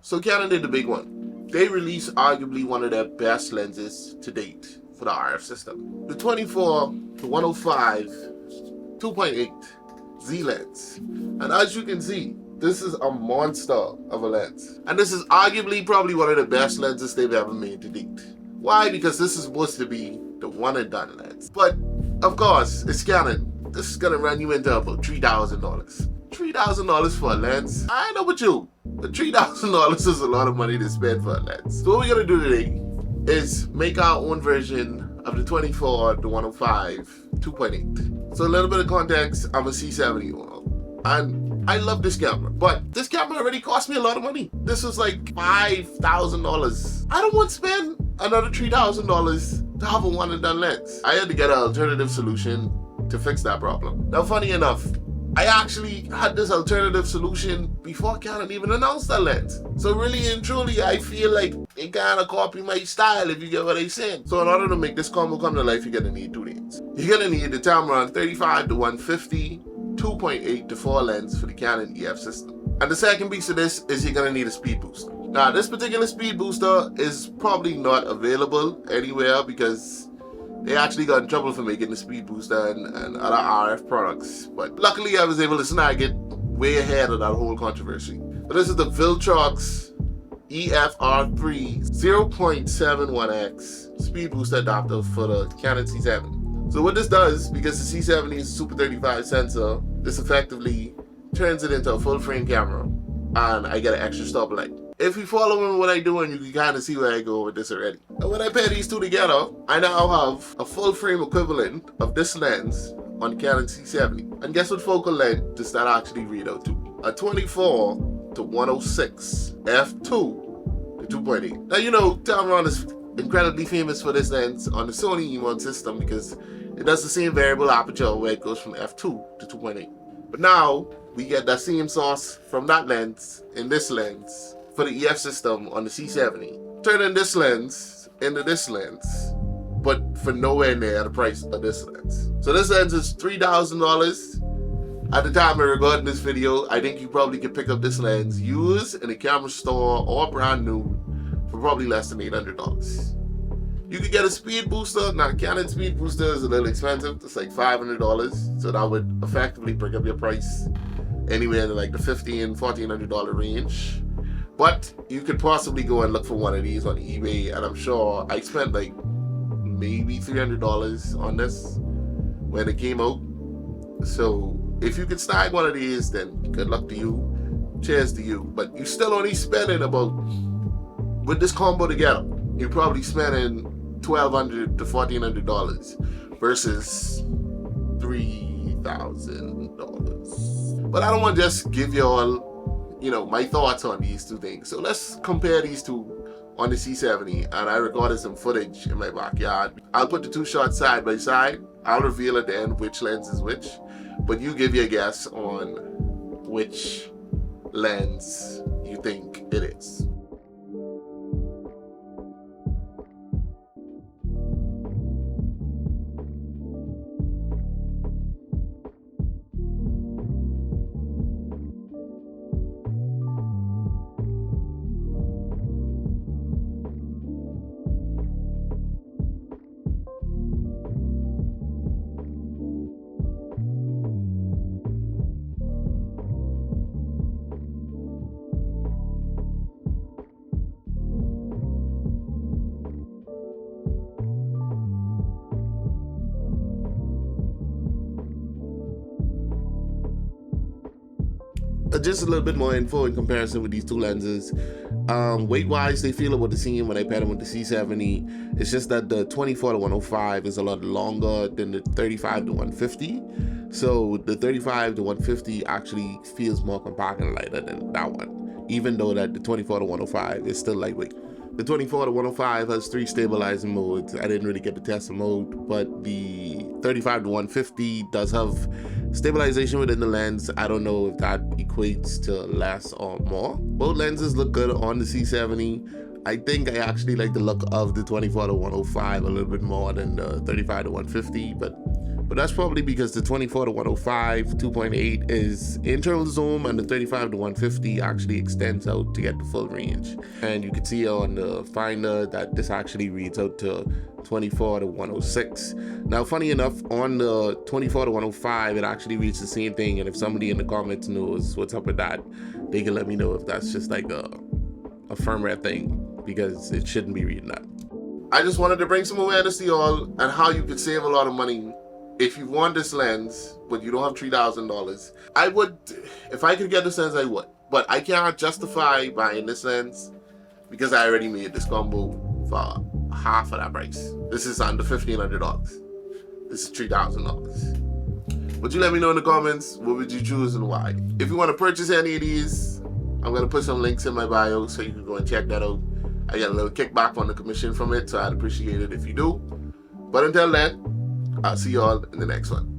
So Canon did the big one. They released arguably one of their best lenses to date for the RF system. The 24 to 105 2.8 Z lens. And as you can see, this is a monster of a lens. And this is arguably probably one of the best lenses they've ever made to date. Why? Because this is supposed to be the one and done lens. But of course, it's Canon. This is gonna run you into about $3,000. $3,000 for a lens? I know what you. But $3,000 is a lot of money to spend for a lens. So what we're gonna do today is make our own version of the 24 to 105 2.8. So a little bit of context, I'm a C70 owner. And I love this camera, but this camera already cost me a lot of money. This was like $5,000. I don't want to spend another $3,000 to have a one and done lens. I had to get an alternative solution to fix that problem. Now, funny enough, I actually had this alternative solution before Canon even announced that lens. So really and truly, I feel like they kind of copy my style, if you get what I'm saying. So in order to make this combo come to life, you're gonna need two things. You're gonna need the Tamron 35 to 150 2.8 to 4 lens for the Canon EF system. And the second piece of this is you're gonna need a speed booster. Now, this particular speed booster is probably not available anywhere because they actually got in trouble for making the speed booster and other RF products. But luckily, I was able to snag it way ahead of that whole controversy. So this is the Viltrox EFR3 0.71x speed booster adapter for the Canon C70. So what this does, because the C70 is a Super 35 sensor, this effectively turns it into a full frame camera, and I get an extra stop light. If you follow what I'm doing, you can kind of see where I go with this already. And when I pair these two together, I now have a full frame equivalent of this lens on Canon C70. And guess what focal length does that actually read out to? A 24 to 106 f2 to 2.8. Now, you know, Tamron is incredibly famous for this lens on the Sony E1 system because it does the same variable aperture where it goes from f2 to 2.8. But now we get that same sauce from that lens in this lens for the EF system on the C70. Turning this lens into this lens, but for nowhere near the price of this lens. So this lens is $3,000. At the time of recording this video, I think you probably could pick up this lens used in a camera store or brand new for probably less than $800. You could get a speed booster. Now, Canon speed booster is a little expensive. It's like $500. So that would effectively bring up your price anywhere in like the $1,500, $1,400 range. But you could possibly go and look for one of these on eBay, and I'm sure I spent like maybe $300 on this when it came out. So if you could snag one of these, then good luck to you. Cheers to you. But you're still only spending about, with this combo together, you're probably spending $1,200 to $1,400 versus $3,000. But I don't want to just give you all, you know, my thoughts on these two things. So let's compare these two on the C70, and I recorded some footage in my backyard. I'll put the two shots side by side. I'll reveal at the end which lens is which, but you give your guess on which lens you think it is. Just a little bit more info in comparison with these two lenses. Weight wise, they feel about the same when I pair them with the C70. It's just that the 24 to 105 is a lot longer than the 35 to 150. So the 35 to 150 actually feels more compact and lighter than that one, even though that the 24 to 105 is still lightweight. The 24 to 105 has 3 stabilizing modes. I didn't really get to test the mode, but the 35 to 150 does have stabilization within the lens. I don't know if that equates to less or more. Both lenses look good on the C70. I think I actually like the look of the 24 to 105 a little bit more than the 35 to 150, but But that's probably because the 24 to 105 2.8 is internal zoom, and the 35 to 150 actually extends out to get the full range. And you can see on the finder that this actually reads out to 24 to 106. Now, funny enough, on the 24 to 105, it actually reads the same thing. And if somebody in the comments knows what's up with that, they can let me know if that's just like a firmware thing, because it shouldn't be reading that. I just wanted to bring some awareness to y'all and how you could save a lot of money if you want this lens, but you don't have $3,000. I would, if I could get this lens, I would. But I cannot justify buying this lens because I already made this combo for half of that price. This is under $1,500. This is $3,000. But you let me know in the comments, what would you choose and why? If you want to purchase any of these, I'm going to put some links in my bio so you can go and check that out. I get a little kickback on the commission from it, so I'd appreciate it if you do. But until then, I'll see y'all in the next one.